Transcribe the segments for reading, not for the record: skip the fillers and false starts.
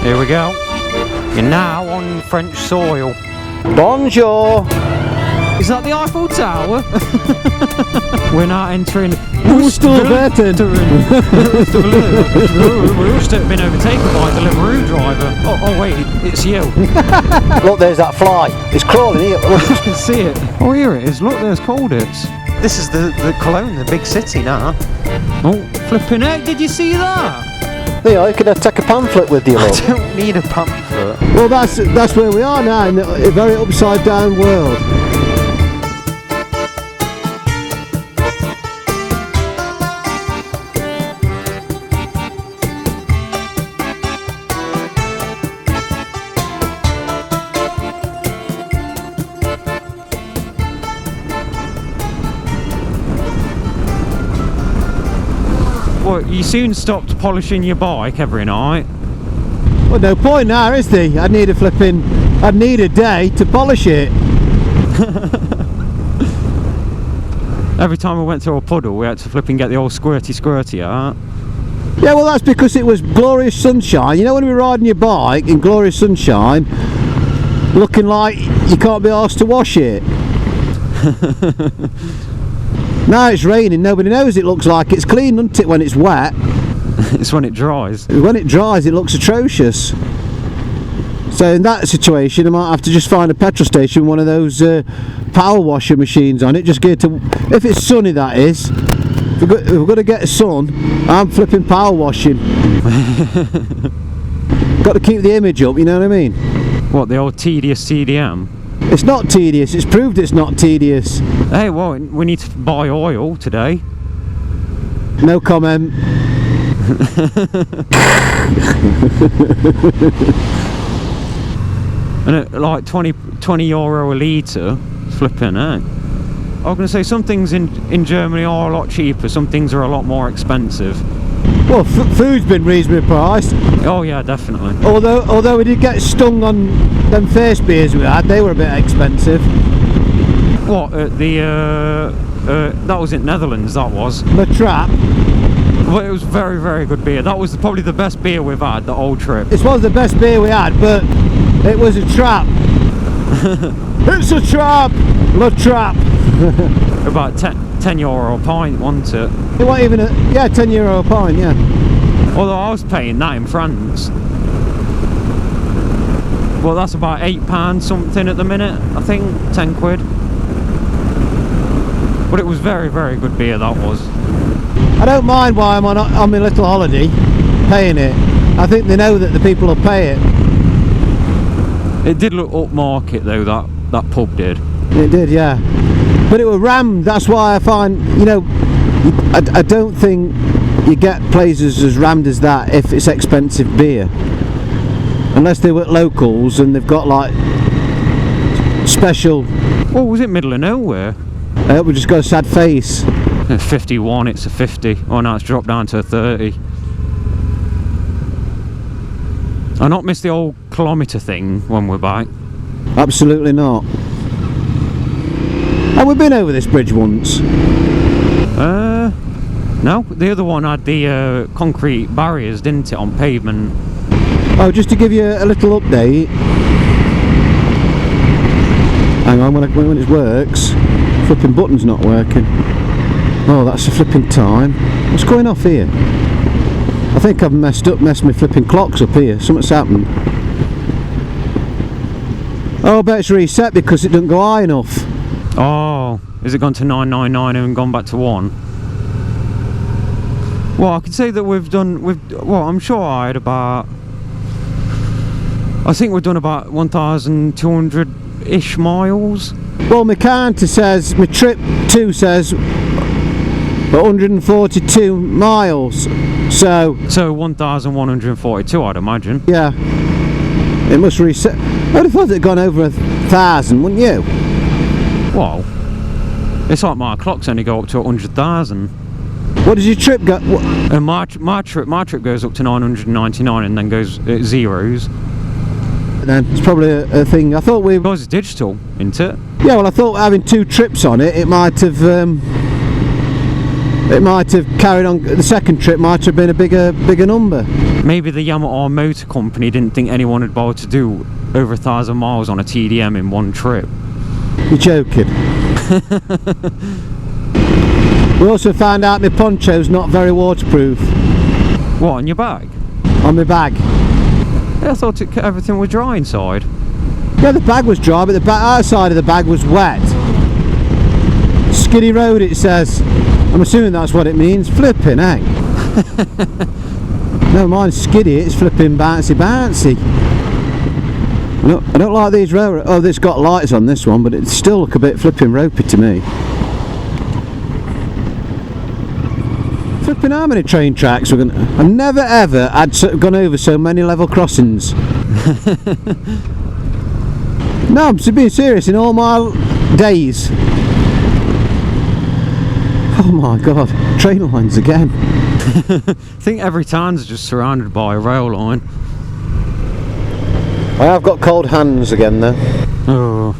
Here we go. You're now on French soil. Bonjour! Is that the Eiffel Tower? We're now entering... We're still betting! We've just been overtaken by the Deliveroo driver. Oh wait, it's you. Look, there's that fly. It's crawling here. I can see it. Oh, here it is. Look, there's Colditz. This is the Cologne, the big city now. Oh, flipping heck, did you see that? Yeah, you could take a pamphlet with you, look. I don't need a pamphlet. Well, that's where we are now, in a very upside down world. Well, you soon stopped polishing your bike every night. Well, no point now, is there? I'd need a day to polish it. Every time we went through a puddle, we had to flip and get the old squirty out. Yeah, well, that's because it was glorious sunshine. You know, when we were riding your bike in glorious sunshine, looking like you can't be asked to wash it. Now it's raining, nobody knows it looks like it's clean, doesn't it, when it's wet? It's when it dries. When it dries, it looks atrocious. So in that situation, I might have to just find a petrol station with one of those power washer machines on it, just geared to... If it's sunny, that is. If we're going to get sun, I'm flipping power washing. Got to keep the image up, you know what I mean? What, the old tedious CDM? It's not tedious, it's proved it's not tedious. Hey, well, we need to buy oil today. No comment. And at like 20 euro a litre, flipping heck. I was going to say, some things in Germany are a lot cheaper, some things are a lot more expensive. Well, food's been reasonably priced. Oh yeah, definitely. Although we did get stung on them first beers we had, they were a bit expensive. What, that was in Netherlands, that was. The Trap. Well, it was very, very good beer. That was probably the best beer we've had the whole trip. It was the best beer we had, but it was a trap. It's a trap! The Trap! About 10 euro a pint, wasn't it? It wasn't even yeah, 10 euro a pint, yeah. Although I was paying that in France. Well, that's about £8 something at the minute, I think, 10 quid. But it was very, very good beer, that was. I don't mind why I'm on my little holiday paying it. I think they know that the people will pay it. It did look upmarket though, that pub did. It did, yeah. But it was rammed. That's why I find, you know, I don't think you get places as rammed as that if it's expensive beer. Unless they were locals and they've got like special... Well, was it middle of nowhere? We just got a sad face. 51, it's a 50. Oh, now it's dropped down to a 30. I not miss the old kilometre thing when we're back. Absolutely not. Have we been over this bridge once? No. The other one had the concrete barriers, didn't it, on pavement? Oh, just to give you a little update. Hang on, when it works, flipping button's not working. Oh, that's the flipping time. What's going off here? I think I've messed my flipping clocks up here. Something's happened. Oh, I bet it's reset because it doesn't go high enough. Oh, is it gone to 999 and gone back to 1? Well, I could say that well, I'm sure I had about... I think we've done about 1,200-ish miles. Well, my counter says, my trip 2 says 142 miles. So 1,142, I'd imagine. Yeah. It must reset. I would have thought it had gone over 1,000, wouldn't you? Well, it's like my clocks only go up to 100,000. What does your trip go? And my trip goes up to 999 and then goes zeros. Then it's probably a thing. I thought because it's digital, isn't it? Yeah. Well, I thought having 2 trips on it, it might have it might have carried on. The second trip might have been a bigger number. Maybe the Yamaha Motor Company didn't think anyone would be able to do over 1,000 miles on a TDM in one trip. You're joking. We also found out my poncho's not very waterproof. What, on your bag? On my bag. Yeah, I thought everything was dry inside. Yeah, the bag was dry, but the outside of the bag was wet. Skiddy road, it says. I'm assuming that's what it means. Flipping, eh? No, mine's skiddy, it's flipping bouncy. I don't like these railroad. Oh, it's got lights on this one, but it still look a bit flipping ropey to me. Flipping how many train tracks we're gonna... I've never ever gone over so many level crossings. No, I'm being serious, in all my days. Oh my god, train lines again. I think every town's just surrounded by a rail line. I have got cold hands again though. Oh.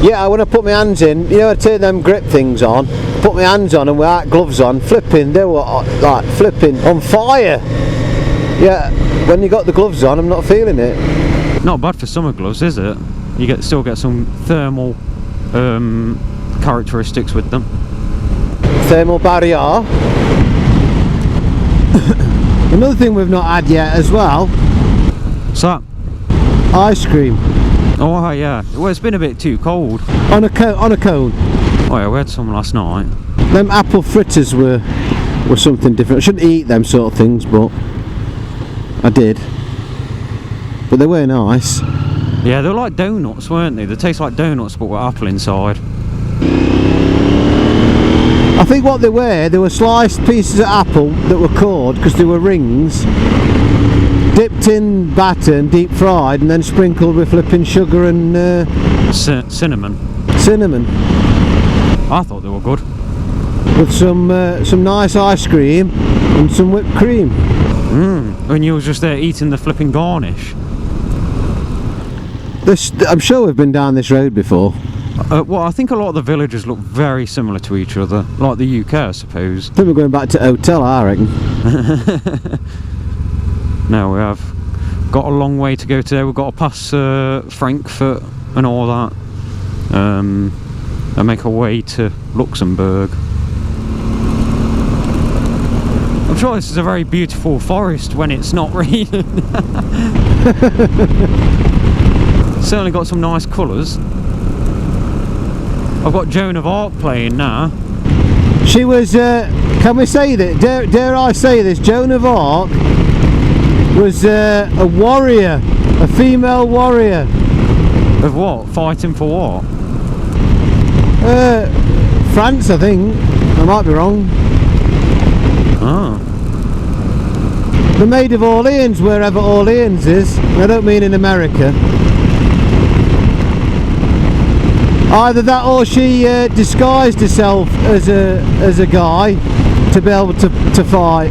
Yeah, when I put my hands in, you know, I turn them grip things on, put my hands on and without gloves on, flipping, they were like flipping on fire. Yeah, when you got the gloves on, I'm not feeling it. Not bad for summer gloves, is it? You still get some thermal characteristics with them. Thermal barrier. Another thing we've not had yet as well. What's that? Ice cream. Oh yeah. Well, it's been a bit too cold. On a cone. Oh yeah, we had some last night. Them apple fritters were something different. I shouldn't eat them sort of things, but I did. But they were nice. Yeah, they were like donuts, weren't they? They taste like donuts, but with apple inside. I think what they were sliced pieces of apple that were cored because they were rings, dipped in batter and deep fried, and then sprinkled with flipping sugar and cinnamon. Cinnamon. I thought they were good. With some nice ice cream and some whipped cream. When you were just there eating the flipping garnish. I'm sure we've been down this road before. Well, I think a lot of the villages look very similar to each other, like the UK, I suppose. I think we're going back to hotel, I reckon. No, we have got a long way to go today. We've got to pass Frankfurt and all that, and make our way to Luxembourg. I'm sure this is a very beautiful forest when it's not raining. Certainly got some nice colours. I've got Joan of Arc playing now. She was, can we say that, dare I say this, Joan of Arc was a warrior, a female warrior. Of what? Fighting for what? France, I think. I might be wrong. Oh. The Maid of Orleans, wherever Orleans is. I don't mean in America. Either that or she disguised herself as a guy to be able to fight.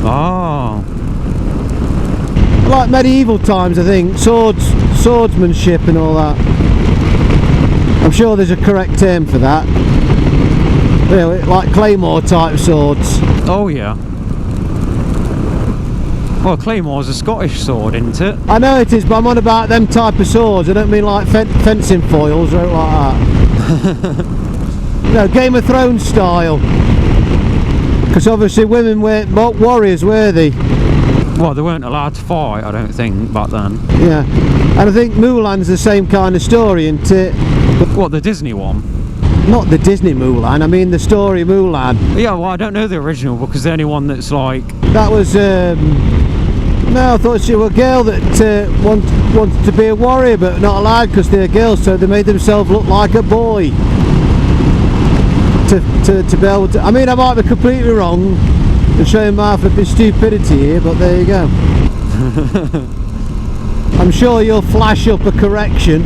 Oh. Like medieval times, I think. Swordsmanship and all that. I'm sure there's a correct term for that. You know, like claymore type swords. Oh yeah. Well, Claymore's a Scottish sword, isn't it? I know it is, but I'm on about them type of swords. I don't mean like fencing foils or like that. No, Game of Thrones style. Because obviously women weren't warriors, were they? Well, they weren't allowed to fight, I don't think, back then. Yeah, and I think Mulan's the same kind of story, isn't it? What, the Disney one? Not the Disney Mulan, I mean the story Mulan. Yeah, well, I don't know the original because the only one that's like... That was, no, I thought she was a girl that wanted to be a warrior but not allowed because they're girls, so they made themselves look like a boy. To be able to... I mean, I might be completely wrong and showing my flipping stupidity here, but there you go. I'm sure you'll flash up a correction.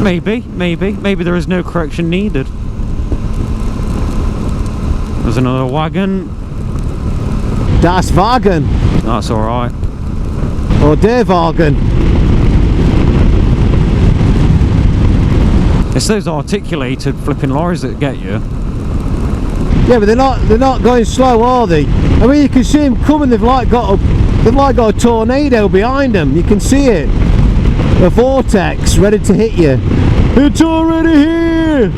Maybe there is no correction needed. There's another wagon. Das Wagen. That's alright. Or Der Wagen. It's those articulated flipping lorries that get you. Yeah, but they're not going slow, are they? I mean, you can see them coming. They've like got a tornado behind them. You can see it. A vortex ready to hit you. It's already here.